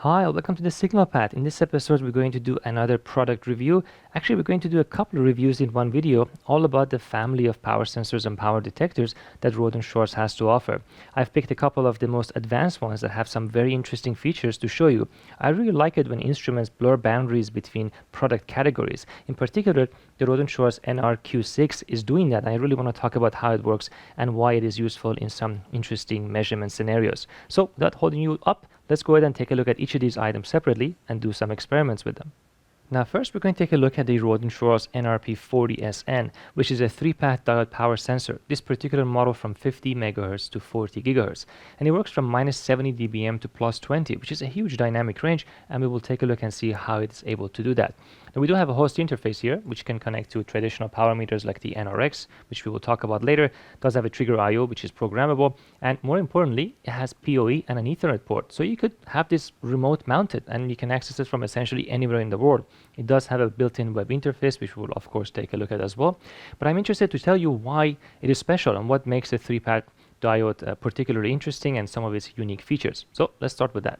Hi, welcome to the Signal Path. In this episode, we're going to do another product review. Actually, we're going to do a couple of reviews in one video, all about the family of power sensors and power detectors that Rohde & Schwarz has to offer. I've picked a couple of the most advanced ones that have some very interesting features to show you. I really like it when instruments blur boundaries between product categories. In particular, the Rohde & Schwarz NRQ6 is doing that. I really want to talk about how it works and why it is useful in some interesting measurement scenarios. So, without holding you up, let's go ahead and take a look at each of these items separately and do some experiments with them. Now first we're going to take a look at the Rohde & Schwarz NRP40SN, which is a 3-path diode power sensor, this particular model from 50 MHz to 40 GHz. And it works from minus 70 dBm to plus 20, which is a huge dynamic range, and we will take a look and see how it's able to do that. Now we do have a host interface here, which can connect to traditional power meters like the NRX, which we will talk about later. It does have a trigger I/O, which is programmable, and more importantly, it has PoE and an Ethernet port. So you could have this remote mounted, and you can access it from essentially anywhere in the world. It does have a built-in web interface, which we will of course take a look at as well. But I'm interested to tell you why it is special and what makes the 3-path diode particularly interesting and some of its unique features. So let's start with that.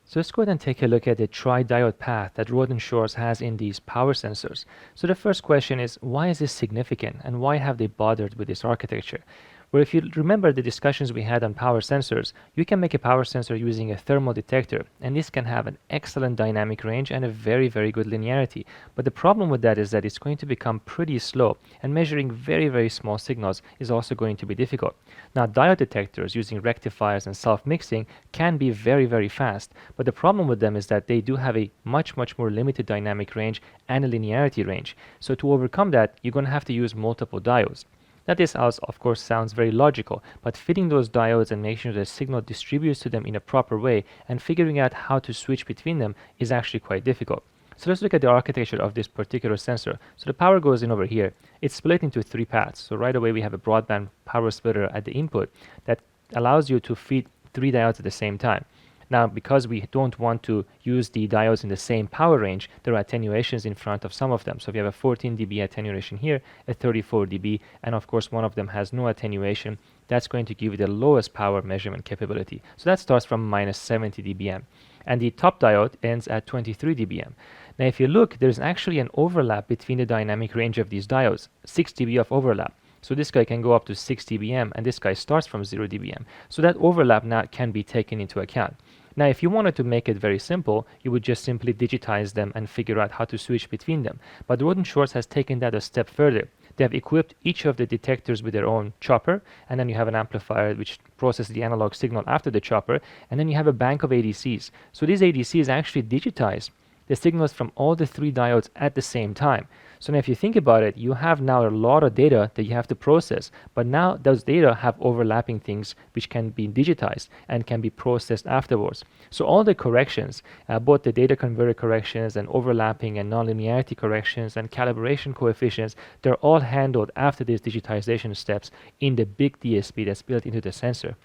So let's go ahead and take a look at the tri-diode path that Rohde & Schwarz has in these power sensors. So the first question is, why is this significant and why have they bothered with this architecture? Well, if you remember the discussions we had on power sensors, you can make a power sensor using a thermal detector, and this can have an excellent dynamic range and a very, very good linearity. But the problem with that is that it's going to become pretty slow, and measuring very, very small signals is also going to be difficult. Now, diode detectors using rectifiers and self-mixing can be very, very fast, but the problem with them is that they do have a much, much more limited dynamic range and a linearity range. So to overcome that, you're going to have to use multiple diodes. Now this of course sounds very logical, but fitting those diodes and making sure the signal distributes to them in a proper way and figuring out how to switch between them is actually quite difficult. So let's look at the architecture of this particular sensor. So the power goes in over here. It's split into 3 paths. So right away we have a broadband power splitter at the input that allows you to feed 3 diodes at the same time. Now, because we don't want to use the diodes in the same power range, there are attenuations in front of some of them. So if you have a 14 dB attenuation here, a 34 dB, and of course one of them has no attenuation, that's going to give you the lowest power measurement capability. So that starts from minus 70 dBm. And the top diode ends at 23 dBm. Now if you look, there's actually an overlap between the dynamic range of these diodes, 6 dB of overlap. So this guy can go up to 6 dBm, and this guy starts from 0 dBm. So that overlap now can be taken into account. Now, if you wanted to make it very simple, you would just simply digitize them and figure out how to switch between them. But Rohde & Schwarz has taken that a step further. They have equipped each of the detectors with their own chopper, and then you have an amplifier which processes the analog signal after the chopper, and then you have a bank of ADCs. So these ADCs actually digitize the signals from all the 3 diodes at the same time. So now if you think about it, you have now a lot of data that you have to process, but now those data have overlapping things which can be digitized and can be processed afterwards. So all the corrections, both the data converter corrections and overlapping and nonlinearity corrections and calibration coefficients, they're all handled after these digitization steps in the big DSP that's built into the sensor.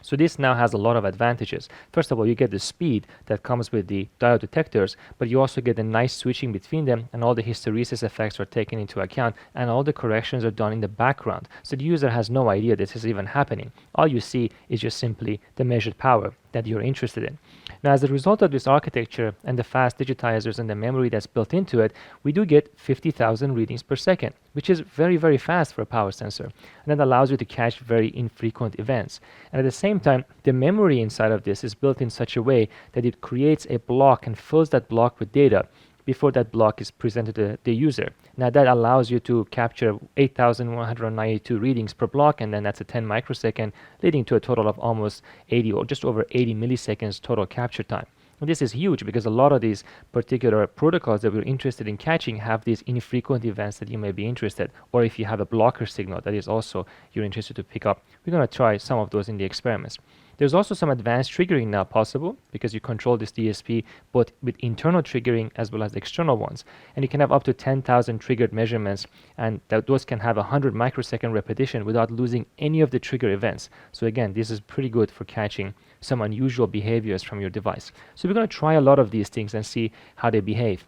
So this now has a lot of advantages. First of all, you get the speed that comes with the diode detectors, but you also get a nice switching between them, and all the hysteresis effects are taken into account, and all the corrections are done in the background. So the user has no idea this is even happening. All you see is just simply the measured power that you're interested in. Now, as a result of this architecture and the fast digitizers and the memory that's built into it, we do get 50,000 readings per second, which is very, very fast for a power sensor. And that allows you to catch very infrequent events. And at the same time, the memory inside of this is built in such a way that it creates a block and fills that block with data before that block is presented to the user. Now that allows you to capture 8,192 readings per block, and then that's a 10 microsecond, leading to a total of almost 80 or just over 80 milliseconds total capture time. And this is huge because a lot of these particular protocols that we're interested in catching have these infrequent events that you may be interested, or if you have a blocker signal that is also you're interested to pick up. We're going to try some of those in the experiments. There's also some advanced triggering now possible because you control this DSP both with internal triggering as well as external ones. And you can have up to 10,000 triggered measurements, and those can have 100 microsecond repetition without losing any of the trigger events. So again, this is pretty good for catching some unusual behaviors from your device. So we're going to try a lot of these things and see how they behave.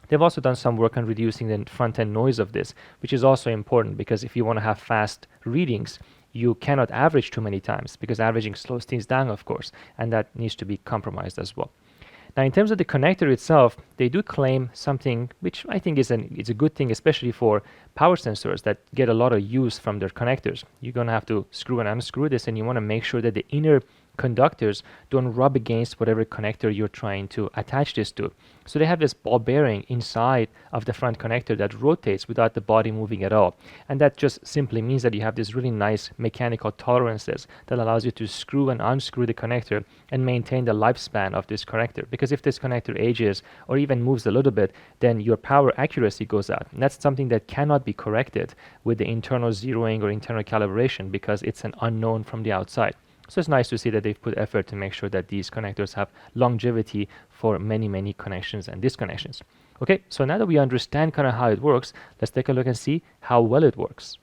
They've also done some work on reducing the front-end noise of this, which is also important because if you want to have fast readings, you cannot average too many times because averaging slows things down, of course, and that needs to be compromised as well. Now, in terms of the connector itself, they do claim something which I think is a good thing, especially for power sensors that get a lot of use from their connectors. You're going to have to screw and unscrew this, and you want to make sure that the inner conductors don't rub against whatever connector you're trying to attach this to. So they have this ball bearing inside of the front connector that rotates without the body moving at all. And that just simply means that you have this really nice mechanical tolerances that allows you to screw and unscrew the connector and maintain the lifespan of this connector. Because if this connector ages or even moves a little bit, then your power accuracy goes out. And that's something that cannot be corrected with the internal zeroing or internal calibration because it's an unknown from the outside. So it's nice to see that they've put effort to make sure that these connectors have longevity for many, many connections and disconnections. Okay, so now that we understand kind of how it works, let's take a look and see how well it works.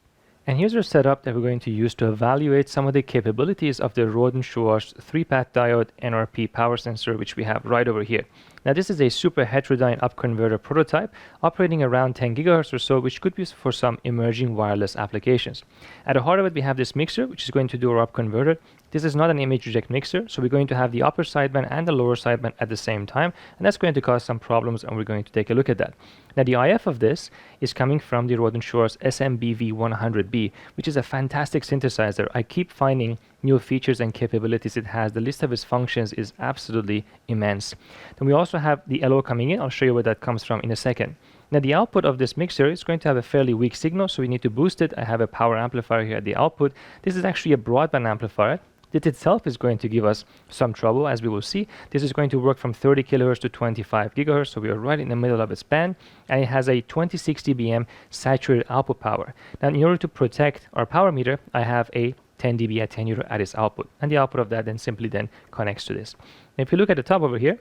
And here's our setup that we're going to use to evaluate some of the capabilities of the Rohde & Schwarz 3-path diode NRP power sensor, which we have right over here. Now, this is a super heterodyne up converter prototype operating around 10 gigahertz or so, which could be used for some emerging wireless applications. At the heart of it, we have this mixer, which is going to do our up converter. This is not an image reject mixer, so we're going to have the upper sideband and the lower sideband at the same time, and that's going to cause some problems, and we're going to take a look at that. Now, the IF of this is coming from the Rohde & Schwarz SMBV100B, which is a fantastic synthesizer. I keep finding new features and capabilities it has. The list of its functions is absolutely immense. Then we also have the LO coming in. I'll show you where that comes from in a second. Now, the output of this mixer is going to have a fairly weak signal, so we need to boost it. I have a power amplifier here at the output. This is actually a broadband amplifier. It itself is going to give us some trouble, as we will see. This is going to work from 30 kilohertz to 25 gigahertz, so we are right in the middle of its band, and it has a 26 dBm saturated output power. Now, in order to protect our power meter, I have a 10 dB attenuator at its output, and the output of that then simply connects to this. Now, if you look at the top over here,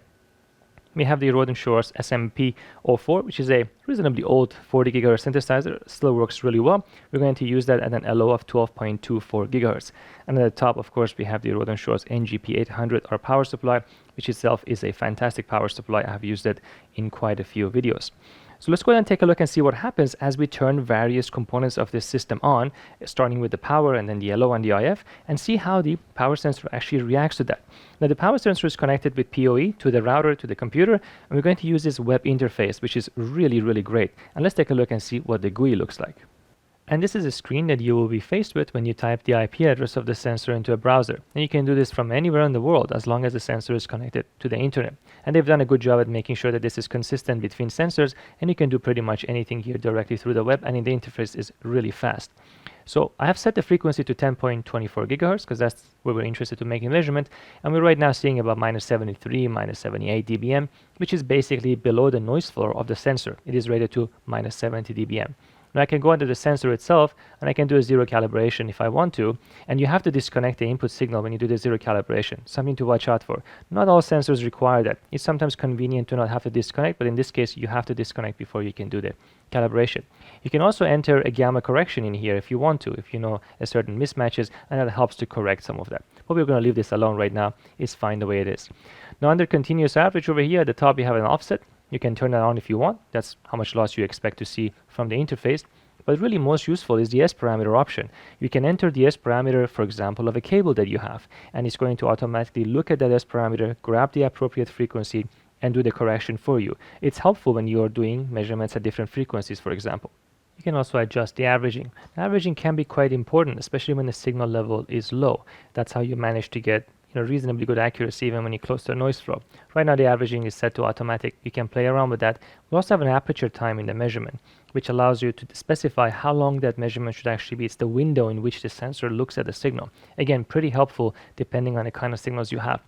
we have the Rohde & Schwarz SMP04, which is a reasonably old 40 gigahertz synthesizer. It still works really well. We're going to use that at an LO of 12.24 gigahertz. And at the top, of course, we have the Rohde & Schwarz NGP800, our power supply, which itself is a fantastic power supply. I have used it in quite a few videos. So let's go ahead and take a look and see what happens as we turn various components of this system on, starting with the power and then the LO and the IF, and see how the power sensor actually reacts to that. Now, the power sensor is connected with PoE to the router, to the computer, and we're going to use this web interface, which is really, really great. And let's take a look and see what the GUI looks like. And this is a screen that you will be faced with when you type the IP address of the sensor into a browser. And you can do this from anywhere in the world as long as the sensor is connected to the internet. And they've done a good job at making sure that this is consistent between sensors, and you can do pretty much anything here directly through the web, and the interface is really fast. So I have set the frequency to 10.24 gigahertz because that's where we're interested to make a measurement, and we're right now seeing about -73, -78 dBm, which is basically below the noise floor of the sensor. It is rated to -70 dBm. Now I can go under the sensor itself and I can do a zero calibration if I want to, and you have to disconnect the input signal when you do the zero calibration. Something to watch out for. Not all sensors require that. It's sometimes convenient to not have to disconnect, but in this case you have to disconnect before you can do the calibration. You can also enter a gamma correction in here if you want to, if you know a certain mismatches, and that helps to correct some of that. But we're going to leave this alone right now. It's fine the way it is. Now under continuous average over here at the top you have an offset. You can turn that on if you want. That's how much loss you expect to see from the interface. But really most useful is the S parameter option. You can enter the S parameter, for example, of a cable that you have, and it's going to automatically look at that S parameter, grab the appropriate frequency, and do the correction for you. It's helpful when you're doing measurements at different frequencies, for example. You can also adjust the averaging. Averaging can be quite important, especially when the signal level is low. That's how you manage to get reasonably good accuracy even when you're close to a noise floor. Right now the averaging is set to automatic. You can play around with that. We also have an aperture time in the measurement, which allows you to specify how long that measurement should actually be. It's the window in which the sensor looks at the signal. Again, pretty helpful depending on the kind of signals you have.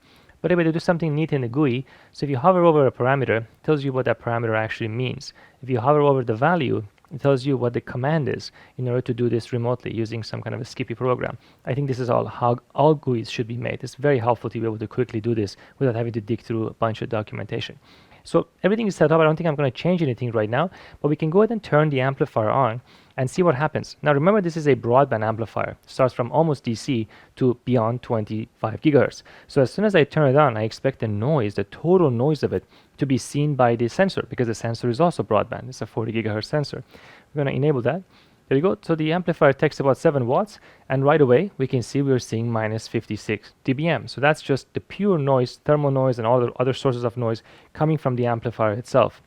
But able to do something neat in the GUI. So if you hover over a parameter, it tells you what that parameter actually means. If you hover over the value, it tells you what the command is in order to do this remotely using some kind of a Skippy program. I think this is how all GUIs should be made. It's very helpful to be able to quickly do this without having to dig through a bunch of documentation. So everything is set up. I don't think I'm going to change anything right now, but we can go ahead and turn the amplifier on and see what happens. Now remember, this is a broadband amplifier. It starts from almost DC to beyond 25 gigahertz. So as soon as I turn it on, I expect the noise, the total noise of it, to be seen by the sensor, because the sensor is also broadband. It's a 40 gigahertz sensor. We're going to enable that. There you go. So the amplifier takes about 7 watts, and right away we can see we're seeing minus 56 dBm. So that's just the pure noise, thermal noise, and all the other sources of noise coming from the amplifier itself.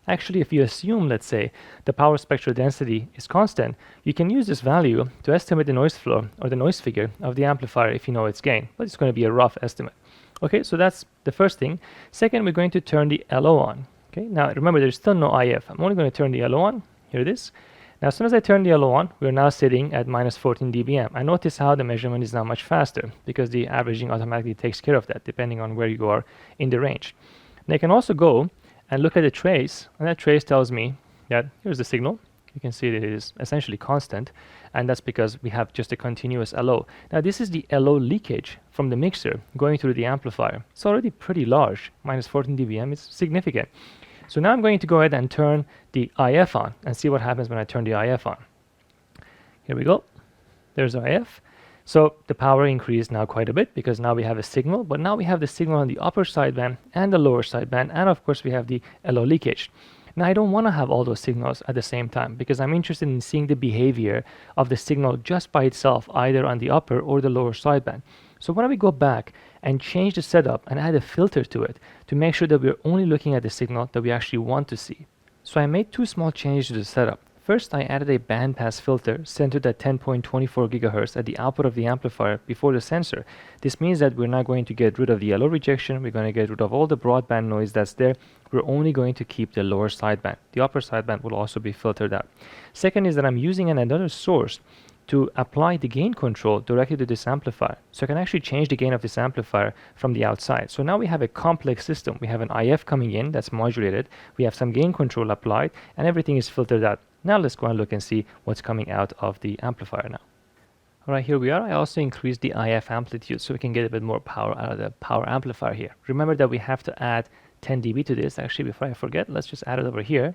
Actually, if you assume, let's say, the power spectral density is constant, you can use this value to estimate the noise floor or the noise figure of the amplifier if you know its gain, but it's going to be a rough estimate. Okay, so that's the first thing. Second, we're going to turn the LO on. Okay, now remember there's still no IF. I'm only going to turn the LO on. Here it is. Now, as soon as I turn the LO on, we're now sitting at minus 14 dBm. And notice how the measurement is now much faster because the averaging automatically takes care of that depending on where you are in the range. Now, you can also go and look at the trace, and that trace tells me that here's the signal. You can see that it is essentially constant, and that's because we have just a continuous LO. Now, this is the LO leakage from the mixer going through the amplifier. It's already pretty large. Minus 14 dBm is significant. So now I'm going to go ahead and turn the IF on and see what happens when I turn the IF on. Here we go. There's IF. So the power increased now quite a bit because now we have a signal, but now we have the signal on the upper sideband and the lower sideband, and of course we have the LO leakage. Now I don't want to have all those signals at the same time because I'm interested in seeing the behavior of the signal just by itself, either on the upper or the lower sideband. So why don't we go back and change the setup and add a filter to it to make sure that we're only looking at the signal that we actually want to see. So I made 2 small changes to the setup. First, I added a bandpass filter centered at 10.24 GHz at the output of the amplifier before the sensor. This means that we're not going to get rid of the LO rejection, we're going to get rid of all the broadband noise that's there, we're only going to keep the lower sideband. The upper sideband will also be filtered out. Second is that I'm using another source to apply the gain control directly to this amplifier. So I can actually change the gain of this amplifier from the outside. So now we have a complex system. We have an IF coming in that's modulated, we have some gain control applied, and everything is filtered out. Now let's go and look and see what's coming out of the amplifier now. All right, here we are. I also increased the IF amplitude so we can get a bit more power out of the power amplifier here. Remember that we have to add 10 dB to this. Actually, before I forget, let's just add it over here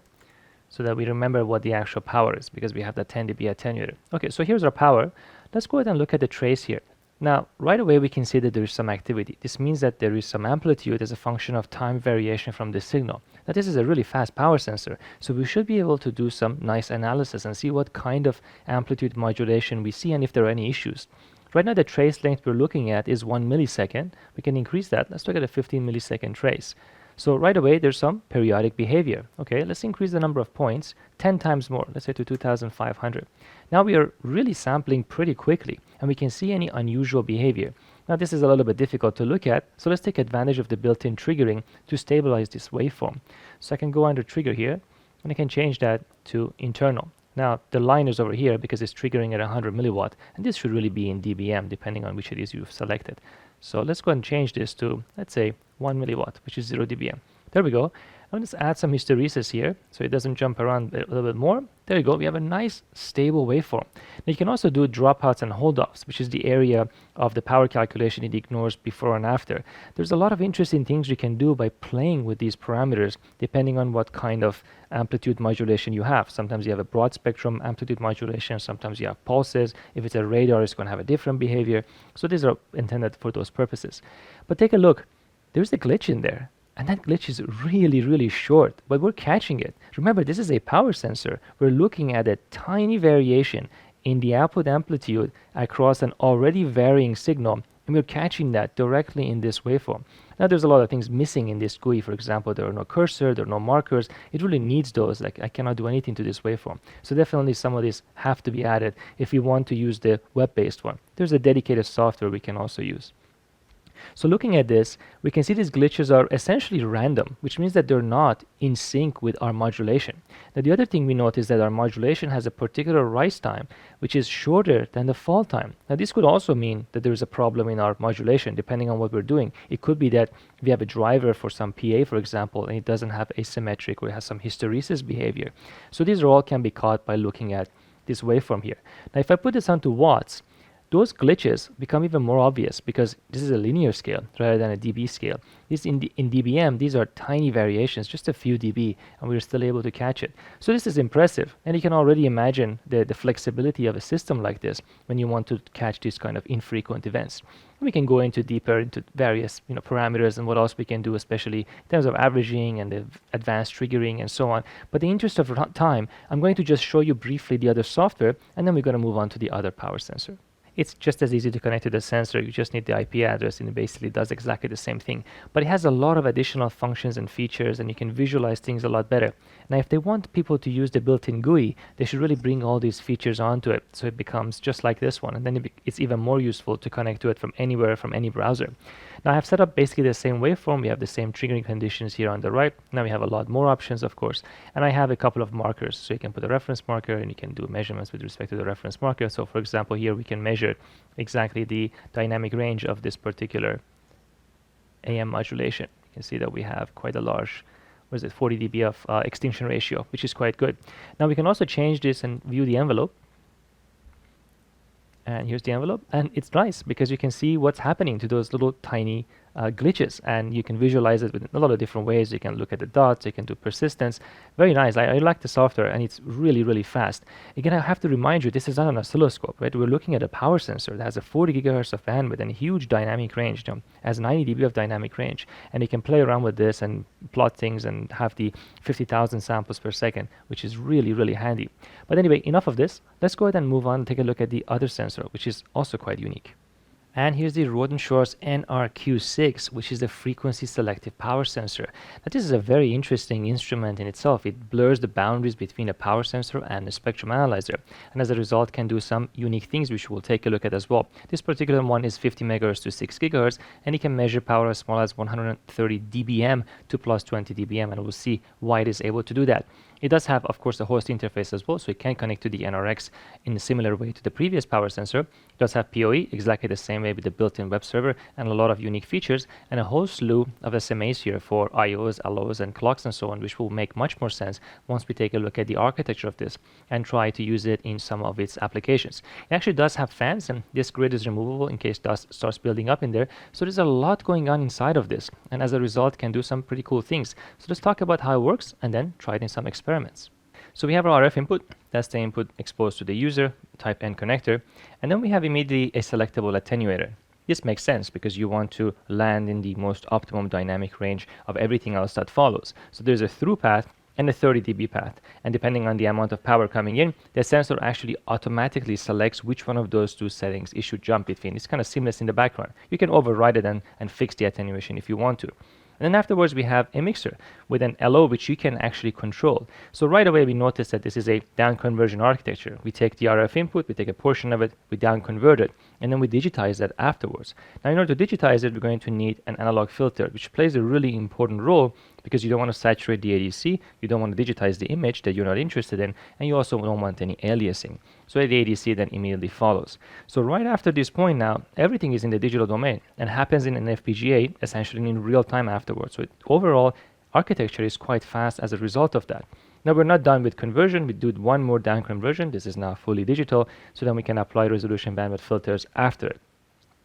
so that we remember what the actual power is because we have that 10 dB attenuator. Okay, so here's our power. Let's go ahead and look at the trace here. Now, right away we can see that there is some activity. This means that there is some amplitude as a function of time variation from the signal. Now, this is a really fast power sensor, so we should be able to do some nice analysis and see what kind of amplitude modulation we see and if there are any issues. Right now the trace length we're looking at is 1 millisecond. We can increase that. Let's look at a 15 millisecond trace. So right away there's some periodic behavior. Okay, let's increase the number of points 10 times more, let's say to 2500. Now we are really sampling pretty quickly and we can see any unusual behavior. Now this is a little bit difficult to look at, so let's take advantage of the built-in triggering to stabilize this waveform. So I can go under trigger here and I can change that to internal. Now the line is over here because it's triggering at 100 milliwatt, and this should really be in dBm depending on which it is you've selected. So let's go and change this to, let's say, 1 milliwatt, which is 0 dBm. There we go. I'm going to add some hysteresis here so it doesn't jump around a little bit more. There you go. We have a nice stable waveform. Now you can also do dropouts and hold-offs, which is the area of the power calculation it ignores before and after. There's a lot of interesting things you can do by playing with these parameters depending on what kind of amplitude modulation you have. Sometimes you have a broad spectrum amplitude modulation, sometimes you have pulses. If it's a radar, it's going to have a different behavior. So these are intended for those purposes. But take a look. There's a glitch in there. And that glitch is really, really short, but we're catching it. Remember, this is a power sensor. We're looking at a tiny variation in the output amplitude across an already varying signal, and we're catching that directly in this waveform. Now, there's a lot of things missing in this GUI. For example, there are no cursor, there are no markers. It really needs those. Like, I cannot do anything to this waveform. So definitely some of these have to be added if we want to use the web-based one. There's a dedicated software we can also use. So looking at this, we can see these glitches are essentially random, which means that they're not in sync with our modulation. Now, the other thing we notice is that our modulation has a particular rise time, which is shorter than the fall time. Now, this could also mean that there is a problem in our modulation, depending on what we're doing. It could be that we have a driver for some PA, for example, and it doesn't have asymmetric or it has some hysteresis behavior. So these all can be caught by looking at this waveform here. Now, if I put this onto watts, those glitches become even more obvious because this is a linear scale rather than a dB scale. In dBm, these are tiny variations, just a few dB, and we're still able to catch it. So this is impressive, and you can already imagine the flexibility of a system like this when you want to catch these kind of infrequent events. We can go deeper into various parameters and what else we can do, especially in terms of averaging and the advanced triggering and so on. But in the interest of time, I'm going to just show you briefly the other software, and then we're going to move on to the other power sensor. It's just as easy to connect to the sensor. You just need the IP address, and it basically does exactly the same thing. But it has a lot of additional functions and features, and you can visualize things a lot better. Now, if they want people to use the built-in GUI, they should really bring all these features onto it, so it becomes just like this one, and then it's even more useful to connect to it from anywhere, from any browser. Now, I have set up basically the same waveform. We have the same triggering conditions here on the right. Now we have a lot more options, of course, and I have a couple of markers. So you can put a reference marker, and you can do measurements with respect to the reference marker. So for example, here we can measure exactly the dynamic range of this particular AM modulation. You can see that we have quite a large, 40 dB of extinction ratio, which is quite good. Now we can also change this and view the envelope. And here's the envelope, and it's nice because you can see what's happening to those little tiny glitches, and you can visualize it with a lot of different ways. You can look at the dots, you can do persistence. Very nice. I like the software, and it's really, really fast. Again, I have to remind you, this is not an oscilloscope, right? We're looking at a power sensor that has a 40 gigahertz of bandwidth and a huge dynamic range, has 90 dB of dynamic range, and you can play around with this and plot things and have the 50,000 samples per second, which is really, really handy. But anyway, enough of this. Let's go ahead and move on and take a look at the other sensor, which is also quite unique. And here's the Rohde & Schwarz NRQ6, which is the frequency selective power sensor. Now, this is a very interesting instrument in itself. It blurs the boundaries between a power sensor and a spectrum analyzer, and as a result can do some unique things which we'll take a look at as well. This particular one is 50 megahertz to 6 gigahertz, and it can measure power as small as 130 dBm to plus 20 dBm, and we'll see why it is able to do that. It does have, of course, a host interface as well, so it can connect to the NRX in a similar way to the previous power sensor. It does have PoE, exactly the same way with the built-in web server, and a lot of unique features, and a whole slew of SMAs here for IOs, LOs, and clocks and so on, which will make much more sense once we take a look at the architecture of this and try to use it in some of its applications. It actually does have fans, and this grid is removable in case dust starts building up in there. So there's a lot going on inside of this, and as a result can do some pretty cool things. So let's talk about how it works and then try it in some experiments. So we have our RF input, that's the input exposed to the user, type N connector, and then we have immediately a selectable attenuator. This makes sense because you want to land in the most optimum dynamic range of everything else that follows. So there's a through path and a 30 dB path, and depending on the amount of power coming in, the sensor actually automatically selects which one of those two settings it should jump between. It's kind of seamless in the background. You can override it and fix the attenuation if you want to. And then afterwards we have a mixer with an LO which you can actually control. So right away we notice that this is a down conversion architecture. We take the RF input, we take a portion of it, we down convert it, and then we digitize that afterwards. Now in order to digitize it, we're going to need an analog filter, which plays a really important role because you don't want to saturate the ADC, you don't want to digitize the image that you're not interested in, and you also don't want any aliasing. So the ADC then immediately follows. So right after this point now, everything is in the digital domain and happens in an FPGA essentially in real time afterwards. So overall, architecture is quite fast as a result of that. Now we're not done with conversion, we do one more down conversion. This is now fully digital, so then we can apply resolution bandwidth filters after it.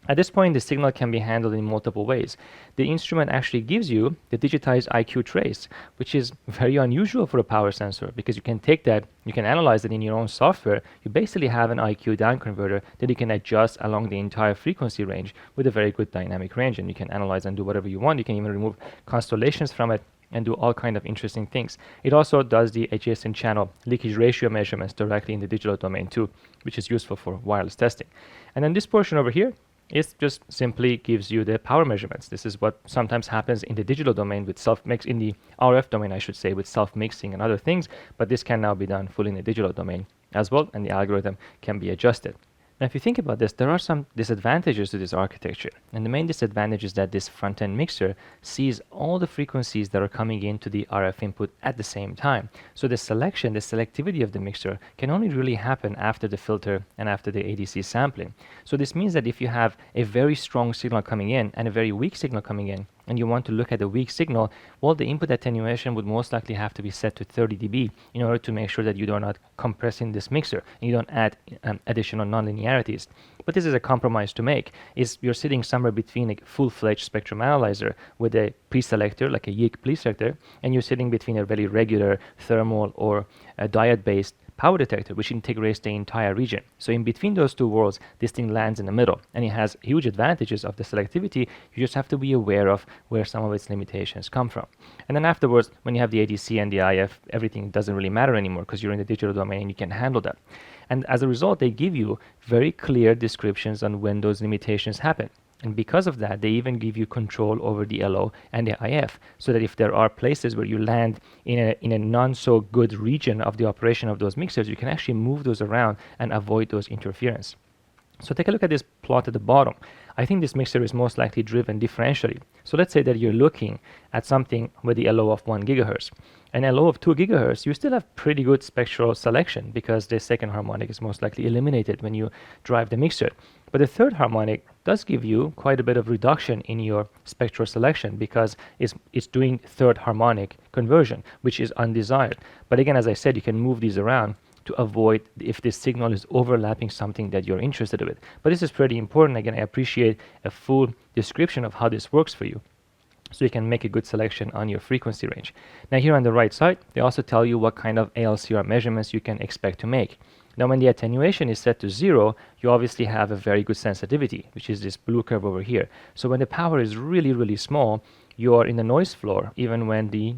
At this point, the signal can be handled in multiple ways. The instrument actually gives you the digitized IQ trace, which is very unusual for a power sensor because you can take that, you can analyze it in your own software. You basically have an IQ down converter that you can adjust along the entire frequency range with a very good dynamic range, and you can analyze and do whatever you want. You can even remove constellations from it and do all kind of interesting things. It also does the adjacent channel leakage ratio measurements directly in the digital domain too, which is useful for wireless testing. And then this portion over here, it just simply gives you the power measurements. This is what sometimes happens in the digital domain with self-mix, in the RF domain, I should say, with self-mixing and other things, but this can now be done fully in the digital domain as well, and the algorithm can be adjusted. Now, if you think about this, there are some disadvantages to this architecture. And the main disadvantage is that this front-end mixer sees all the frequencies that are coming into the RF input at the same time. So the selection, the selectivity of the mixer can only really happen after the filter and after the ADC sampling. So this means that if you have a very strong signal coming in and a very weak signal coming in, and you want to look at a weak signal, well, the input attenuation would most likely have to be set to 30 dB in order to make sure that you are not compressing this mixer and you don't add additional nonlinearities. But this is a compromise to make. You're sitting somewhere between a full-fledged spectrum analyzer with a pre-selector, like a YIG pre-selector, and you're sitting between a very regular thermal or a diode-based power detector, which integrates the entire region. So in between those two worlds, this thing lands in the middle, and it has huge advantages of the selectivity. You just have to be aware of where some of its limitations come from. And then afterwards, when you have the ADC and the IF, everything doesn't really matter anymore because you're in the digital domain and you can handle that. And as a result, they give you very clear descriptions on when those limitations happen. And because of that, they even give you control over the LO and the IF, so that if there are places where you land in a non-so-good region of the operation of those mixers, you can actually move those around and avoid those interference. So take a look at this plot at the bottom. I think this mixer is most likely driven differentially. So let's say that you're looking at something with the LO of 1 gigahertz. An LO of 2 gigahertz, you still have pretty good spectral selection because the second harmonic is most likely eliminated when you drive the mixer. But the third harmonic does give you quite a bit of reduction in your spectral selection because it's doing third harmonic conversion, which is undesired. But again, as I said, you can move these around to avoid if this signal is overlapping something that you're interested with. But this is pretty important. Again, I appreciate a full description of how this works for you, so you can make a good selection on your frequency range. Now here on the right side, they also tell you what kind of ACLR measurements you can expect to make. Now when the attenuation is set to 0, you obviously have a very good sensitivity, which is this blue curve over here. So when the power is really, really small, you are in the noise floor, even when the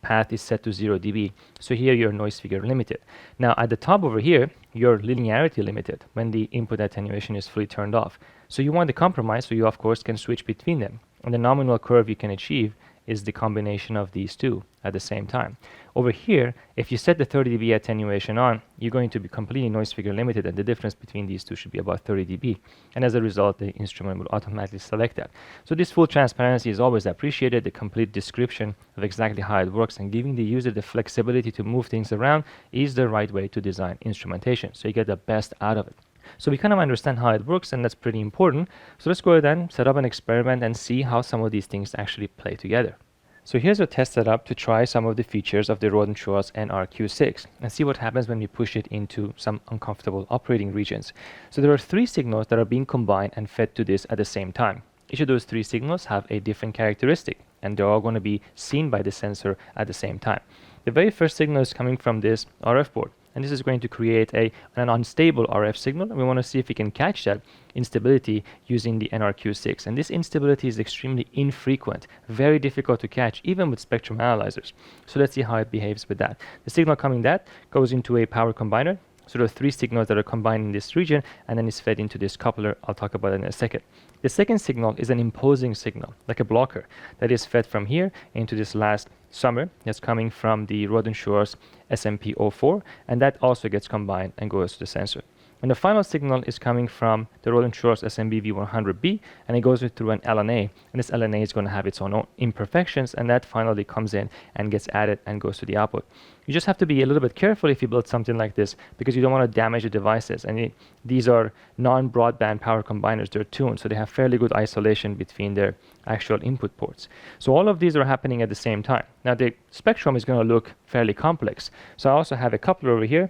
path is set to 0 dB. So here your noise figure limited. Now at the top over here, your linearity limited when the input attenuation is fully turned off. So you want the compromise, so you of course can switch between them. And the nominal curve you can achieve is the combination of these two at the same time. Over here, if you set the 30 dB attenuation on, you're going to be completely noise figure limited, and the difference between these two should be about 30 dB. And as a result, the instrument will automatically select that. So this full transparency is always appreciated, the complete description of exactly how it works, and giving the user the flexibility to move things around is the right way to design instrumentation, so you get the best out of it. So we kind of understand how it works, and that's pretty important. So let's go ahead and set up an experiment and see how some of these things actually play together. So here's a test setup to try some of the features of the Rohde & Schwarz NRQ6 and see what happens when we push it into some uncomfortable operating regions. So there are 3 signals that are being combined and fed to this at the same time. Each of those 3 signals have a different characteristic, and they're all going to be seen by the sensor at the same time. The very first signal is coming from this RF board, and this is going to create an unstable RF signal, and we want to see if we can catch that instability using the NRQ6. And this instability is extremely infrequent, very difficult to catch even with spectrum analyzers. So let's see how it behaves with that. The signal coming that goes into a power combiner. So there are 3 signals that are combined in this region, and then it's fed into this coupler. I'll talk about it in a second. The second signal is an imposing signal, like a blocker, that is fed from here into this last summer that's coming from the Rohde & Schwarz SMP04, and that also gets combined and goes to the sensor. And the final signal is coming from the Rohde & Schwarz SMBV100B, and it goes through an LNA, and this LNA is going to have its own imperfections, and that finally comes in and gets added and goes to the output. You just have to be a little bit careful if you build something like this, because you don't want to damage the devices. And these are non-broadband power combiners. They're tuned, so they have fairly good isolation between their actual input ports. So all of these are happening at the same time. Now the spectrum is going to look fairly complex. So I also have a coupler over here,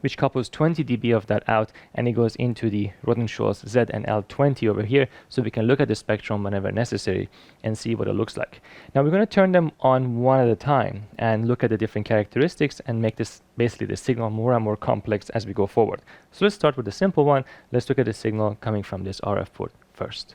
which couples 20 dB of that out, and it goes into the Rohde & Schwarz ZNL20 over here, so we can look at the spectrum whenever necessary and see what it looks like. Now we're going to turn them on one at a time and look at the different characteristics and make this basically the signal more and more complex as we go forward. So let's start with the simple one. Let's look at the signal coming from this RF port first.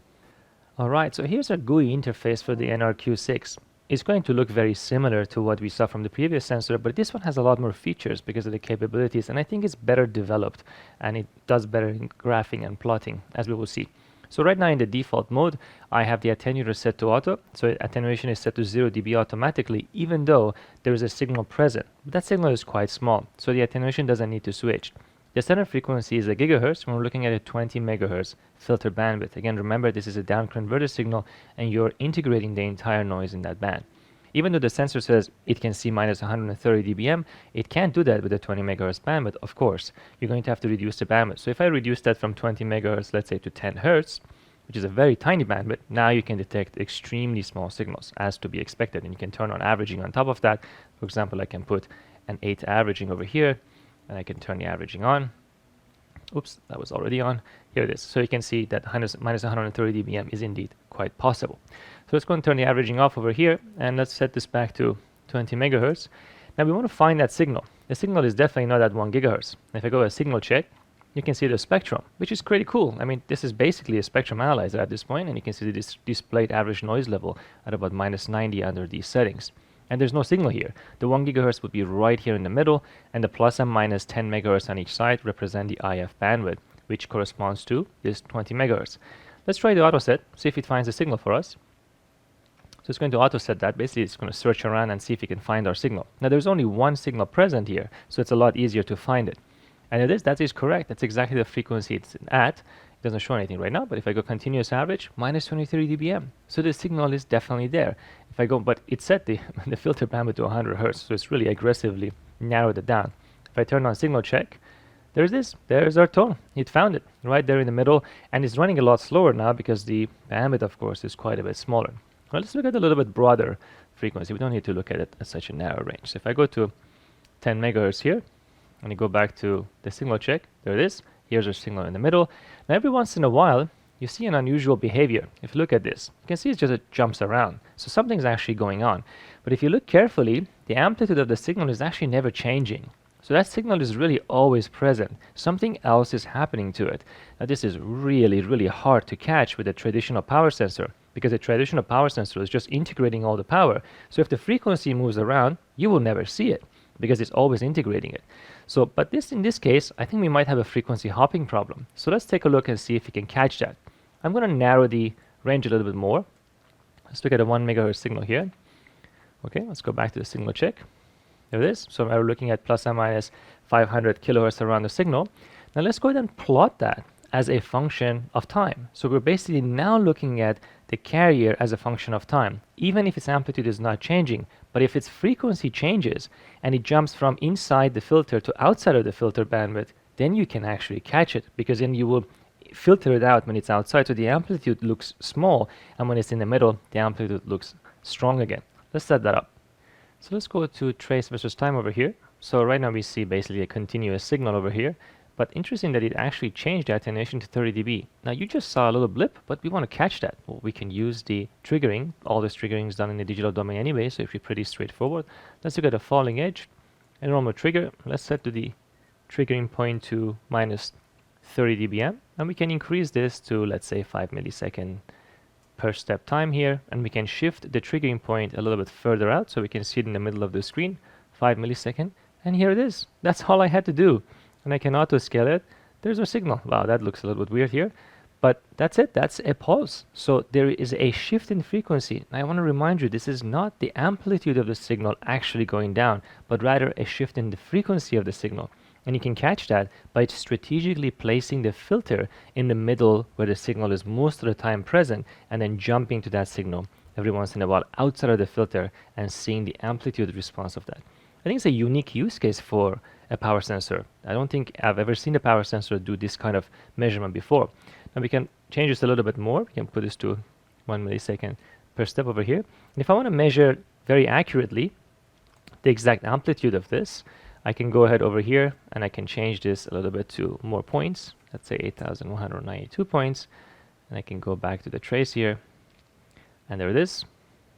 Alright, so here's our GUI interface for the NRQ6. It's going to look very similar to what we saw from the previous sensor, but this one has a lot more features because of the capabilities, and I think it's better developed, and it does better in graphing and plotting, as we will see. So right now in the default mode, I have the attenuator set to auto, so attenuation is set to 0 dB automatically, even though there is a signal present. But that signal is quite small, so the attenuation doesn't need to switch. The standard frequency is a gigahertz when we're looking at a 20 megahertz filter bandwidth. Again, remember this is a down converter signal, and you're integrating the entire noise in that band. Even though the sensor says it can see minus 130 dBm, it can't do that with a 20 megahertz bandwidth, of course. You're going to have to reduce the bandwidth. So if I reduce that from 20 megahertz, let's say, to 10 hertz, which is a very tiny bandwidth, now you can detect extremely small signals, as to be expected, and you can turn on averaging on top of that. For example, I can put an 8 averaging over here, and I can turn the averaging on. Oops, that was already on. Here it is. So you can see that minus 130 dBm is indeed quite possible. So let's go and turn the averaging off over here, and let's set this back to 20 megahertz. Now we want to find that signal. The signal is definitely not at 1 gigahertz. If I go a signal check, you can see the spectrum, which is pretty cool. I mean, this is basically a spectrum analyzer at this point, and you can see the displayed average noise level at about minus 90 under these settings. And there's no signal here. The 1 gigahertz would be right here in the middle, and the plus and minus 10 megahertz on each side represent the IF bandwidth, which corresponds to this 20 megahertz. Let's try the auto set, see if it finds a signal for us. So it's going to auto set that. Basically, it's going to search around and see if it can find our signal. Now, there's only one signal present here, so it's a lot easier to find it. And that is correct. That's exactly the frequency it's at. It doesn't show anything right now, but if I go continuous average, minus 23 dBm. So the signal is definitely there. If I go, but it set the filter bandwidth to 100 hertz, so it's really aggressively narrowed it down. If I turn on signal check, there's this. There's our tone. It found it right there in the middle, and it's running a lot slower now because the bandwidth, of course, is quite a bit smaller. Well, let's look at a little bit broader frequency. We don't need to look at it at such a narrow range. So if I go to 10 megahertz here, and you go back to the signal check, there it is. Here's our signal in the middle. Now, every once in a while, you see an unusual behavior. If you look at this, you can see it jumps around. So something's actually going on. But if you look carefully, the amplitude of the signal is actually never changing. So that signal is really always present. Something else is happening to it. Now, this is really, really hard to catch with a traditional power sensor, because a traditional power sensor is just integrating all the power. So if the frequency moves around, you will never see it, because it's always integrating it. So, but in this case, I think we might have a frequency hopping problem. So let's take a look and see if we can catch that. I'm going to narrow the range a little bit more. Let's look at a 1 megahertz signal here. Okay, let's go back to the signal check. There it is. So we're looking at plus or minus 500 kilohertz around the signal. Now let's go ahead and plot that as a function of time. So we're basically now looking at the carrier as a function of time, even if its amplitude is not changing. But if its frequency changes and it jumps from inside the filter to outside of the filter bandwidth, then you can actually catch it, because then you will filter it out when it's outside. So the amplitude looks small, and when it's in the middle, the amplitude looks strong again. Let's set that up. So let's go to trace versus time over here. So right now we see basically a continuous signal over here. But interesting that it actually changed the attenuation to 30 dB. Now you just saw a little blip, but we want to catch that. Well, we can use the triggering. All this triggering is done in the digital domain anyway, so it's pretty straightforward. Let's look at a falling edge. A normal trigger. Let's set to the triggering point to minus 30 dBm, and we can increase this to, let's say, 5 millisecond per step time here, and we can shift the triggering point a little bit further out so we can see it in the middle of the screen, 5 millisecond, and here it is. That's all I had to do. And I can auto scale it. There's our signal. Wow, that looks a little bit weird here, but that's it. That's a pulse. So there is a shift in frequency. I want to remind you, this is not the amplitude of the signal actually going down, but rather a shift in the frequency of the signal. And you can catch that by strategically placing the filter in the middle where the signal is most of the time present, and then jumping to that signal every once in a while outside of the filter and seeing the amplitude response of that. I think it's a unique use case for a power sensor. I don't think I've ever seen a power sensor do this kind of measurement before. Now we can change this a little bit more. We can put this to 1 millisecond per step over here. And if I want to measure very accurately the exact amplitude of this, I can go ahead over here and I can change this a little bit to more points. Let's say 8,192 points. And I can go back to the trace here. And there it is.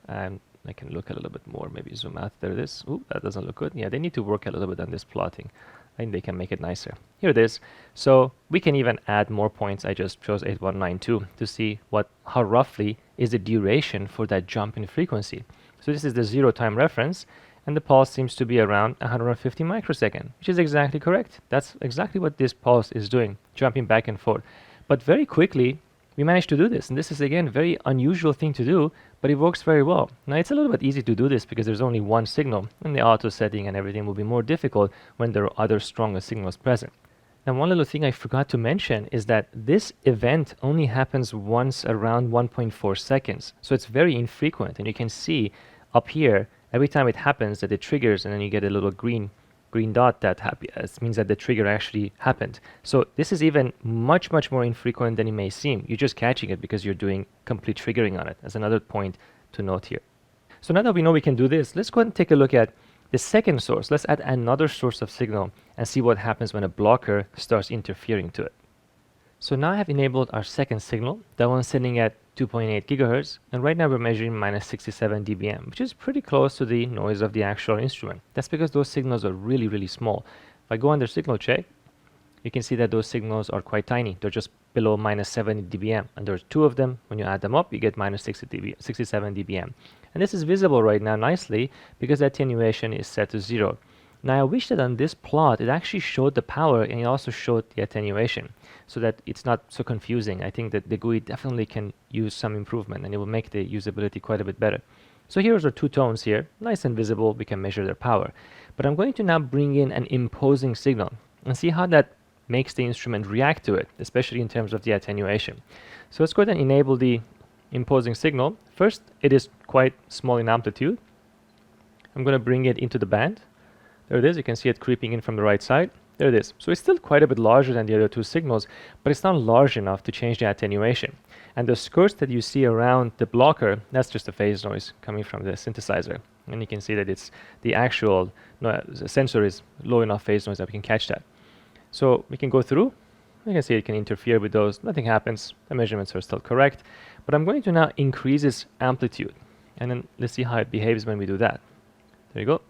And I can look a little bit more, maybe zoom out. There it is. Ooh, that doesn't look good. Yeah, they need to work a little bit on this plotting. I think they can make it nicer. Here it is. So we can even add more points. I just chose 8192 to see how roughly is the duration for that jump in frequency. So this is the 0 time reference, and the pulse seems to be around 150 microsecond, which is exactly correct. That's exactly what this pulse is doing, jumping back and forth. But very quickly, we managed to do this, and this is again a very unusual thing to do, but it works very well. Now it's a little bit easy to do this because there's only one signal, and the auto setting and everything will be more difficult when there are other stronger signals present. Now one little thing I forgot to mention is that this event only happens once around 1.4 seconds, so it's very infrequent, and you can see up here every time it happens that it triggers and then you get a little green green dot that means that the trigger actually happened. So this is even much more infrequent than it may seem. You're just catching it because you're doing complete triggering on it. As another point to note here. So now that we know we can do this, let's go ahead and take a look at the second source. Let's add another source of signal and see what happens when a blocker starts interfering to it. So now I have enabled our second signal, that one's sitting at 2.8 gigahertz, and right now we're measuring -67 dBm, which is pretty close to the noise of the actual instrument. That's because those signals are really small. If I go under signal check, you can see that those signals are quite tiny. They're just below -70 dBm, and there's two of them. When you add them up, you get -67 dBm. And this is visible right now nicely because the attenuation is set to 0. Now I wish that on this plot it actually showed the power and it also showed the attenuation, so that it's not so confusing. I think that the GUI definitely can use some improvement and it will make the usability quite a bit better. So here's our two tones here, nice and visible. We can measure their power. But I'm going to now bring in an imposing signal and see how that makes the instrument react to it, especially in terms of the attenuation. So let's go ahead and enable the imposing signal. First, it is quite small in amplitude. I'm going to bring it into the band. There it is. You can see it creeping in from the right side. There it is. So it's still quite a bit larger than the other two signals, but it's not large enough to change the attenuation. And the skirts that you see around the blocker, that's just the phase noise coming from the synthesizer. And you can see that it's the actual the sensor is low enough phase noise that we can catch that. So we can go through. You can see it can interfere with those. Nothing happens. The measurements are still correct. But I'm going to now increase its amplitude. And then let's see how it behaves when we do that. There you go.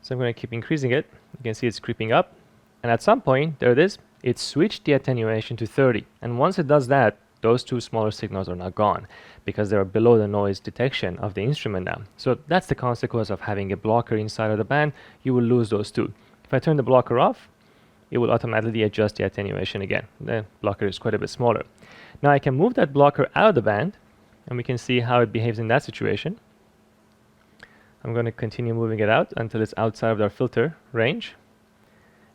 So I'm going to keep increasing it. You can see it's creeping up. And at some point, there it is, it switched the attenuation to 30. And once it does that, those two smaller signals are now gone because they are below the noise detection of the instrument now. So that's the consequence of having a blocker inside of the band. You will lose those two. If I turn the blocker off, it will automatically adjust the attenuation again. The blocker is quite a bit smaller. Now I can move that blocker out of the band, and we can see how it behaves in that situation. I'm going to continue moving it out until it's outside of our filter range.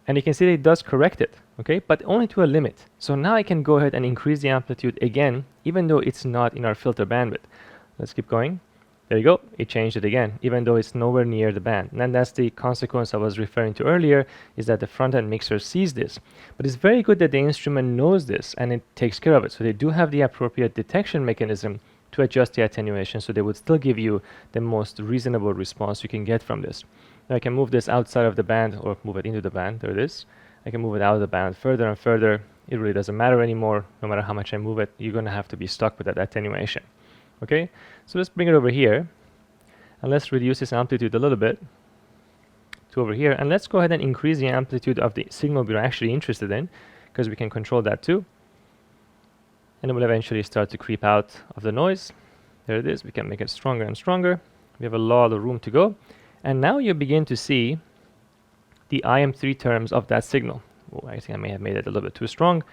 And you can see that it does correct it, okay, but only to a limit. So now I can go ahead and increase the amplitude again, even though it's not in our filter bandwidth. Let's keep going. There you go. It changed it again, even though it's nowhere near the band. And that's the consequence I was referring to earlier, is that the front-end mixer sees this. But it's very good that the instrument knows this and it takes care of it. So they do have the appropriate detection mechanism to adjust the attenuation, so they would still give you the most reasonable response you can get from this. Now I can move this outside of the band or move it into the band. There it is. I can move it out of the band further and further. It really doesn't matter anymore. No matter how much I move it, you're going to have to be stuck with that attenuation. Okay, so let's bring it over here and let's reduce this amplitude a little bit to over here, and let's go ahead and increase the amplitude of the signal we're actually interested in, because we can control that too. And it will eventually start to creep out of the noise. There it is. We can make it stronger and stronger. We have a lot of room to go. And now you begin to see the IM3 terms of that signal. Oh, I think I may have made it a little bit too strong.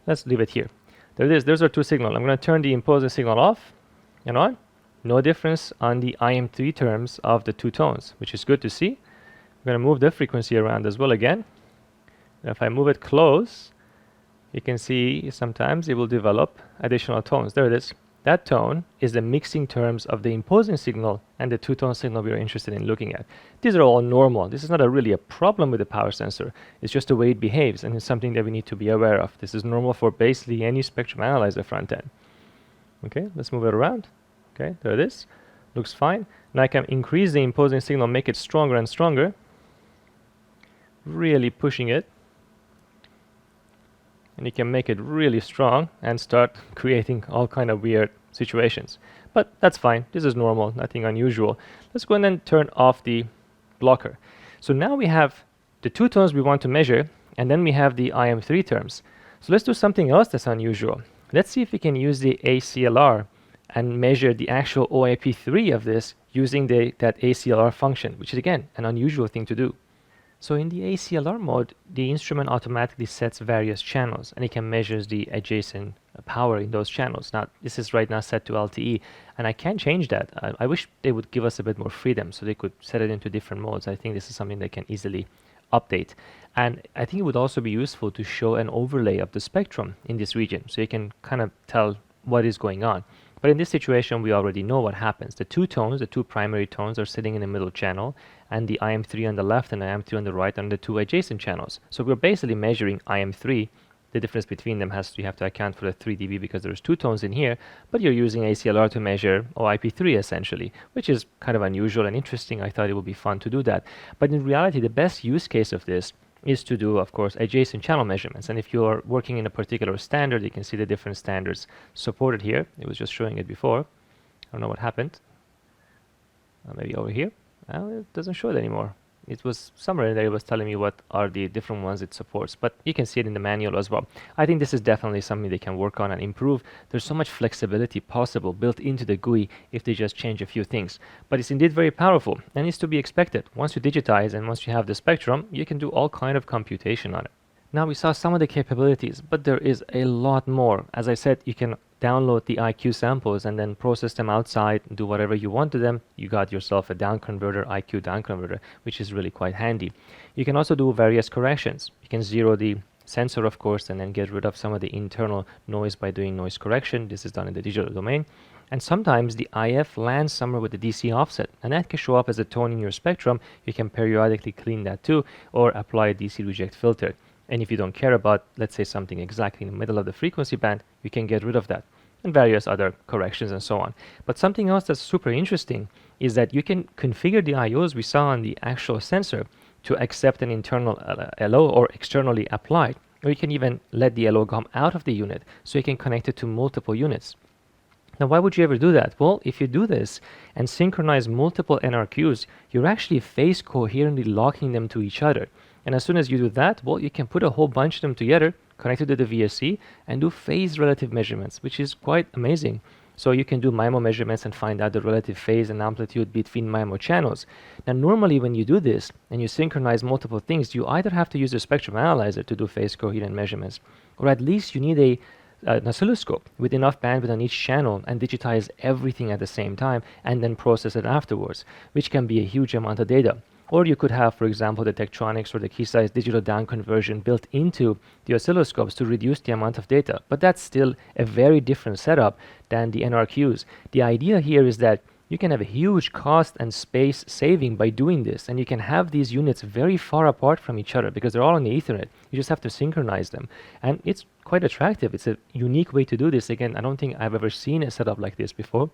Let's leave it here. There it is. There's our two signals. I'm going to turn the imposing signal off and on. No difference on the IM3 terms of the two tones, which is good to see. I'm going to move the frequency around as well again. And if I move it close, you can see sometimes it will develop additional tones. There it is. That tone is the mixing terms of the imposing signal and the two-tone signal we are interested in looking at. These are all normal. This is not really a problem with the power sensor. It's just the way it behaves, and it's something that we need to be aware of. This is normal for basically any spectrum analyzer front end. Okay, let's move it around. Okay, there it is. Looks fine. Now I can increase the imposing signal, make it stronger and stronger. Really pushing it. And you can make it really strong and start creating all kind of weird situations. But that's fine. This is normal, nothing unusual. Let's go ahead and turn off the blocker. So now we have the two tones we want to measure, and then we have the IM3 terms. So let's do something else that's unusual. Let's see if we can use the ACLR and measure the actual OIP3 of this using that ACLR function, which is again an unusual thing to do. So in the ACLR mode, the instrument automatically sets various channels, and it can measure the adjacent power in those channels. Now, this is right now set to LTE, and I can change that. I wish they would give us a bit more freedom so they could set it into different modes. I think this is something they can easily update. And I think it would also be useful to show an overlay of the spectrum in this region, so you can kind of tell what is going on. But in this situation, we already know what happens. The two tones, the two primary tones, are sitting in the middle channel, and the IM3 on the left and IM2 on the right are the two adjacent channels. So we're basically measuring IM3. The difference between them you have to account for the 3 dB because there's two tones in here, but you're using ACLR to measure IP3 essentially, which is kind of unusual and interesting. I thought it would be fun to do that. But in reality, the best use case of this is to do, of course, adjacent channel measurements. And if you're working in a particular standard, you can see the different standards supported here. It was just showing it before. I don't know what happened. Maybe over here. Well, it doesn't show it anymore. It was somewhere in there, it was telling me what are the different ones it supports, but you can see it in the manual as well. I think this is definitely something they can work on and improve. There's so much flexibility possible built into the GUI if they just change a few things. But it's indeed very powerful and it's to be expected. Once you digitize and once you have the spectrum, you can do all kind of computation on it. Now we saw some of the capabilities, but there is a lot more. As I said, you can download the IQ samples and then process them outside, do whatever you want to them. You got yourself a down converter, IQ down converter, which is really quite handy. You can also do various corrections. You can zero the sensor, of course, and then get rid of some of the internal noise by doing noise correction. This is done in the digital domain. And sometimes the IF lands somewhere with the DC offset, and that can show up as a tone in your spectrum. You can periodically clean that too, or apply a DC reject filter. And if you don't care about, let's say, something exactly in the middle of the frequency band, you can get rid of that, and various other corrections and so on. But something else that's super interesting is that you can configure the IOs we saw on the actual sensor to accept an internal LO or externally applied, or you can even let the LO come out of the unit so you can connect it to multiple units. Now, why would you ever do that? Well, if you do this and synchronize multiple NRQs, you're actually phase coherently locking them to each other. And as soon as you do that, well, you can put a whole bunch of them together, connected to the VSC, and do phase relative measurements, which is quite amazing. So you can do MIMO measurements and find out the relative phase and amplitude between MIMO channels. Now, normally when you do this and you synchronize multiple things, you either have to use a spectrum analyzer to do phase coherent measurements, or at least you need an oscilloscope with enough bandwidth on each channel and digitize everything at the same time and then process it afterwards, which can be a huge amount of data. Or you could have, for example, the Tektronix or the Keysight digital down conversion built into the oscilloscopes to reduce the amount of data. But that's still a very different setup than the NRQs. The idea here is that you can have a huge cost and space saving by doing this, and you can have these units very far apart from each other because they're all on the Ethernet. You just have to synchronize them, and it's quite attractive. It's a unique way to do this. Again, I don't think I've ever seen a setup like this before,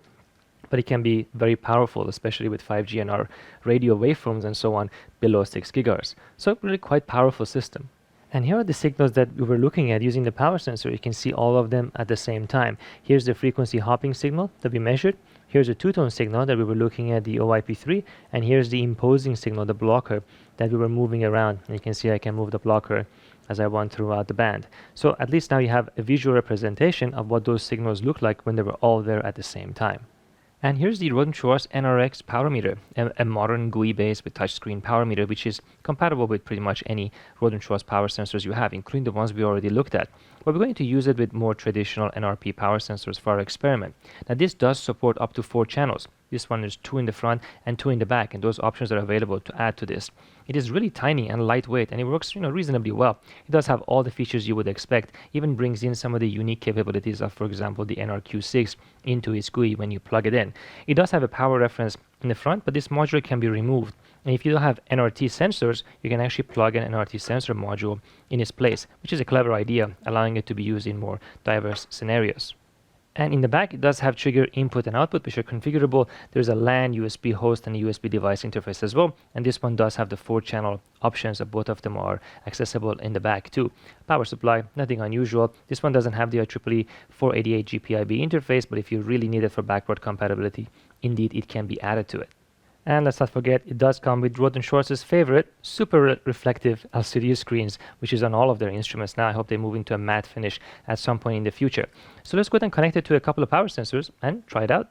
but it can be very powerful, especially with 5G and our radio waveforms and so on below 6 GHz. So really quite powerful system. And here are the signals that we were looking at using the power sensor. You can see all of them at the same time. Here's the frequency hopping signal that we measured. Here's a two-tone signal that we were looking at, the OIP3, and here's the imposing signal, the blocker, that we were moving around. And you can see I can move the blocker as I want throughout the band. So at least now you have a visual representation of what those signals look like when they were all there at the same time. And here's the Rohde & Schwarz NRX Power Meter, a modern GUI-based with touchscreen power meter, which is compatible with pretty much any Rohde & Schwarz power sensors you have, including the ones we already looked at. But we're going to use it with more traditional NRP power sensors for our experiment. Now, this does support up to 4 channels. This one is 2 in the front and 2 in the back, and those options are available to add to this. It is really tiny and lightweight, and it works reasonably well. It does have all the features you would expect, even brings in some of the unique capabilities of, for example, the NRQ6 into its GUI when you plug it in. It does have a power reference in the front, but this module can be removed. And if you don't have NRT sensors, you can actually plug an NRT sensor module in its place, which is a clever idea, allowing it to be used in more diverse scenarios. And in the back, it does have trigger input and output, which are configurable. There's a LAN, USB host, and a USB device interface as well. And this one does have the 4-channel options, and both of them are accessible in the back too. Power supply, nothing unusual. This one doesn't have the IEEE 488 GPIB interface, but if you really need it for backward compatibility, indeed it can be added to it. And let's not forget, it does come with Rohde & Schwarz's favorite super reflective LCD screens, which is on all of their instruments now. I hope they move into a matte finish at some point in the future. So let's go ahead and connect it to a couple of power sensors and try it out.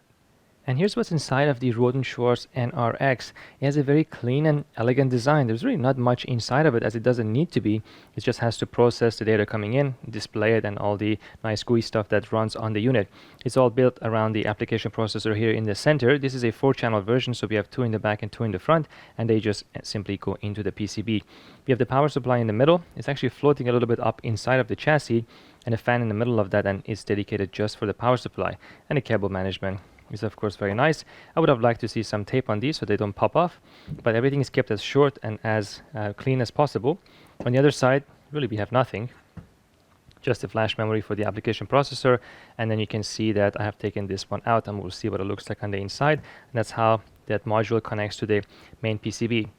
And here's what's inside of the Rohde & Schwarz NRX. It has a very clean and elegant design. There's really not much inside of it, as it doesn't need to be. It just has to process the data coming in, display it, and all the nice GUI stuff that runs on the unit. It's all built around the application processor here in the center. This is a 4-channel version, so we have 2 in the back and 2 in the front, and they just simply go into the PCB. We have the power supply in the middle. It's actually floating a little bit up inside of the chassis, and a fan in the middle of that, and it's dedicated just for the power supply. And the cable management is of course very nice. I would have liked to see some tape on these so they don't pop off, but everything is kept as short and as clean as possible. On the other side, really we have nothing, just a flash memory for the application processor, and then you can see that I have taken this one out, and we'll see what it looks like on the inside. And that's how that module connects to the main PCB.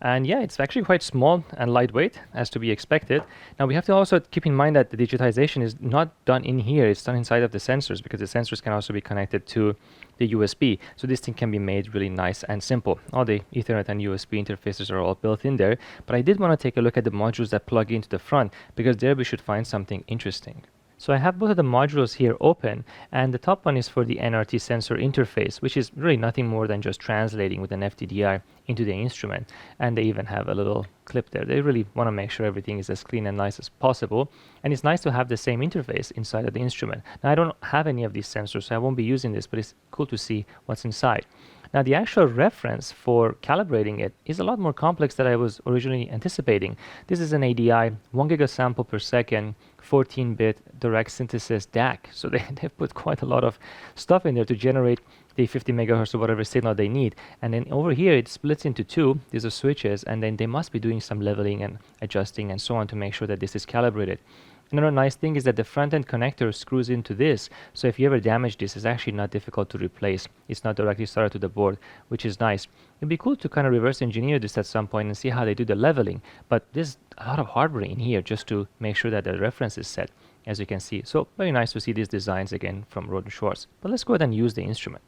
And yeah, it's actually quite small and lightweight, as to be expected. Now we have to also keep in mind that the digitization is not done in here, it's done inside of the sensors, because the sensors can also be connected to the USB. So this thing can be made really nice and simple. All the Ethernet and USB interfaces are all built in there, but I did want to take a look at the modules that plug into the front, because there we should find something interesting. So I have both of the modules here open, and the top one is for the NRT sensor interface, which is really nothing more than just translating with an FTDI into the instrument. And they even have a little clip there. They really want to make sure everything is as clean and nice as possible. And it's nice to have the same interface inside of the instrument. Now I don't have any of these sensors, so I won't be using this, but it's cool to see what's inside. Now the actual reference for calibrating it is a lot more complex than I was originally anticipating. This is an ADI 1 gigasample per second 14-bit direct synthesis DAC. So they've put quite a lot of stuff in there to generate the 50 megahertz or whatever signal they need. And then over here it splits into 2. These are switches, and then they must be doing some leveling and adjusting and so on to make sure that this is calibrated. Another nice thing is that the front-end connector screws into this, so if you ever damage this, it's actually not difficult to replace. It's not directly soldered to the board, which is nice. It'd be cool to kind of reverse engineer this at some point and see how they do the leveling, but there's a lot of hardware in here just to make sure that the reference is set, as you can see. So very nice to see these designs again from Rohde & Schwarz. But let's go ahead and use the instrument.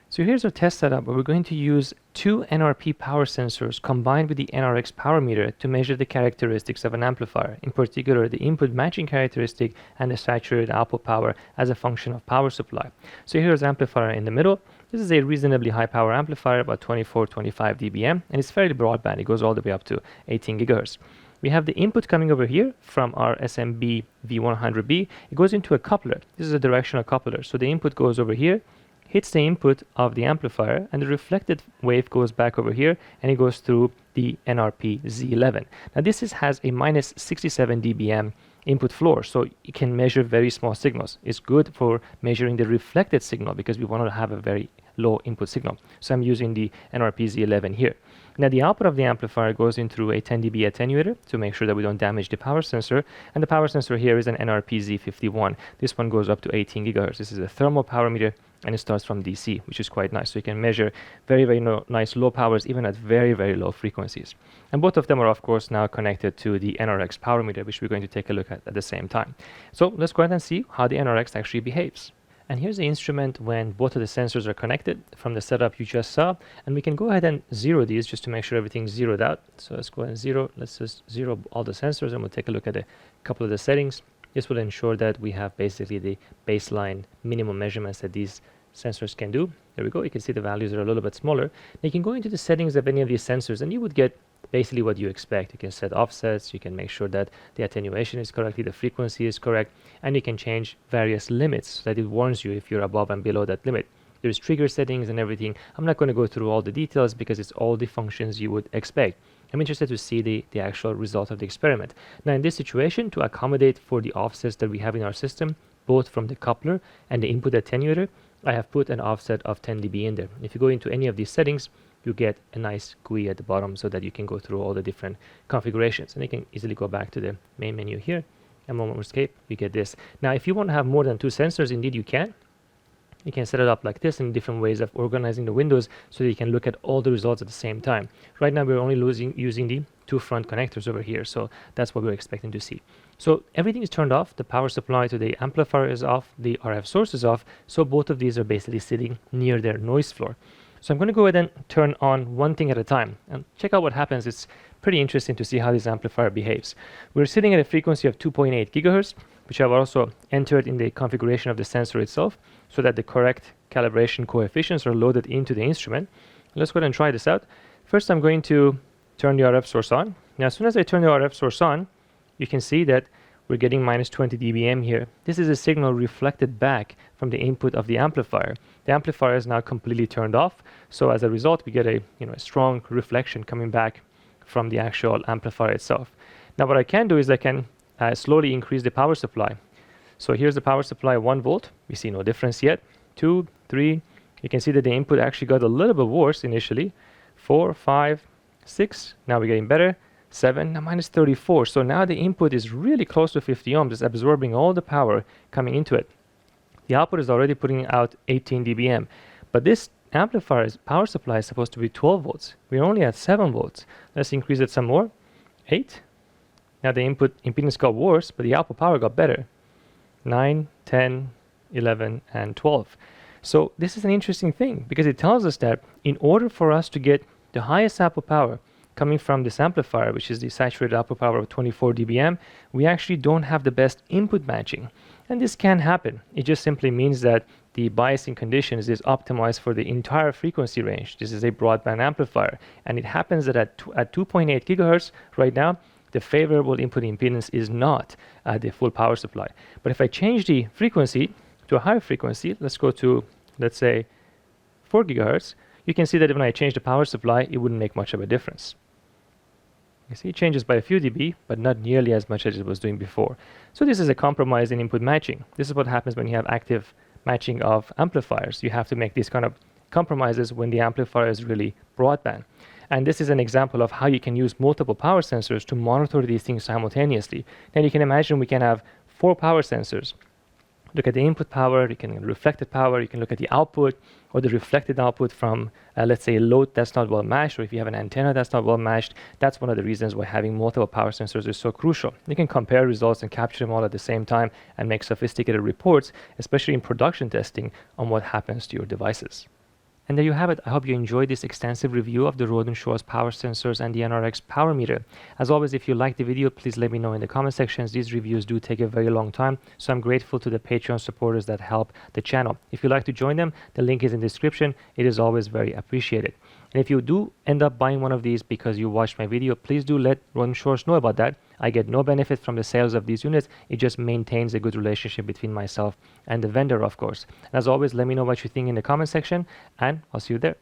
So here's our test setup, where we're going to use 2 NRP power sensors combined with the NRX Power Meter to measure the characteristics of an amplifier, in particular the input matching characteristic and the saturated output power as a function of power supply. So here's amplifier in the middle. This is a reasonably high power amplifier, about 24-25 dBm, and it's fairly broadband. It goes all the way up to 18 gigahertz. We have the input coming over here from our SMB V100B. It goes into a coupler. This is a directional coupler. So the input goes over here, hits the input of the amplifier, and the reflected wave goes back over here, and it goes through the NRP Z11. Now this has a minus 67 dBm input floor, so it can measure very small signals. It's good for measuring the reflected signal because we want to have a very low input signal. So I'm using the NRP Z11 here. Now the output of the amplifier goes into a 10 dB attenuator to make sure that we don't damage the power sensor, and the power sensor here is an NRP Z51. This one goes up to 18 gigahertz. This is a thermal power meter, and it starts from DC, which is quite nice. So you can measure very, very nice low powers even at very, very low frequencies. And both of them are of course now connected to the NRX Power Meter, which we're going to take a look at the same time. So let's go ahead and see how the NRX actually behaves. And here's the instrument when both of the sensors are connected from the setup you just saw. And we can go ahead and zero these just to make sure everything's zeroed out. So let's go ahead and zero. Let's just zero all the sensors, and we'll take a look at a couple of the settings. This will ensure that we have basically the baseline minimum measurements that these sensors can do. There we go. You can see the values are a little bit smaller. Now you can go into the settings of any of these sensors, and you would get basically what you expect. You can set offsets, you can make sure that the attenuation is correctly, the frequency is correct, and you can change various limits so that it warns you if you're above and below that limit. There's trigger settings and everything. I'm not going to go through all the details because it's all the functions you would expect. I'm interested to see the actual result of the experiment. Now in this situation, to accommodate for the offsets that we have in our system, both from the coupler and the input attenuator, I have put an offset of 10 dB in there. If you go into any of these settings, you get a nice GUI at the bottom so that you can go through all the different configurations. And you can easily go back to the main menu here, and one more escape, you get this. Now if you want to have more than 2 sensors, indeed you can. You can set it up like this in different ways of organizing the windows so that you can look at all the results at the same time. Right now we're only using the 2 front connectors over here, so that's what we're expecting to see. So everything is turned off. The power supply to the amplifier is off, the RF source is off, so both of these are basically sitting near their noise floor. So I'm going to go ahead and turn on one thing at a time and check out what happens. It's pretty interesting to see how this amplifier behaves. We're sitting at a frequency of 2.8 gigahertz, which I've also entered in the configuration of the sensor itself so that the correct calibration coefficients are loaded into the instrument. Let's go ahead and try this out. First, I'm going to turn the RF source on. Now, as soon as I turn the RF source on, you can see that we're getting minus 20 dBm here. This is a signal reflected back from the input of the amplifier. The amplifier is now completely turned off, so as a result, we get a strong reflection coming back from the actual amplifier itself. Now, what I can do is I can slowly increase the power supply. So here's the power supply, 1 volt. We see no difference yet. 2, 3. You can see that the input actually got a little bit worse initially. 4, 5, 6. Now we're getting better. 7, now minus 34. So now the input is really close to 50 ohms. It's absorbing all the power coming into it. The output is already putting out 18 dBm. But this amplifier's power supply is supposed to be 12 volts. We're only at 7 volts. Let's increase it some more. 8. Now the input impedance got worse, but the output power got better. 9, 10, 11, and 12. So this is an interesting thing because it tells us that in order for us to get the highest output power coming from this amplifier, which is the saturated output power of 24 dBm, we actually don't have the best input matching. And this can happen. It just simply means that the biasing conditions is optimized for the entire frequency range. This is a broadband amplifier. And it happens that at 2.8 gigahertz right now, the favorable input impedance is not the full power supply. But if I change the frequency to a higher frequency, let's go to, let's say, 4 gigahertz, you can see that when I change the power supply, it wouldn't make much of a difference. You see, it changes by a few dB, but not nearly as much as it was doing before. So this is a compromise in input matching. This is what happens when you have active matching of amplifiers. You have to make these kind of compromises when the amplifier is really broadband. And this is an example of how you can use multiple power sensors to monitor these things simultaneously. Then you can imagine we can have 4 power sensors. Look at the input power, you can reflected power, you can look at the output or the reflected output from, let's say, a load that's not well matched, or if you have an antenna that's not well matched. That's one of the reasons why having multiple power sensors is so crucial. You can compare results and capture them all at the same time and make sophisticated reports, especially in production testing, on what happens to your devices. And there you have it. I hope you enjoyed this extensive review of the Rohde & Schwarz power sensors and the NRX Power Meter. As always, if you liked the video, please let me know in the comment sections. These reviews do take a very long time, so I'm grateful to the Patreon supporters that help the channel. If you'd like to join them, the link is in the description. It is always very appreciated. And if you do end up buying one of these because you watched my video, please do let Rohde & Schwarz know about that. I get no benefit from the sales of these units. It just maintains a good relationship between myself and the vendor, of course. And as always, let me know what you think in the comment section, and I'll see you there.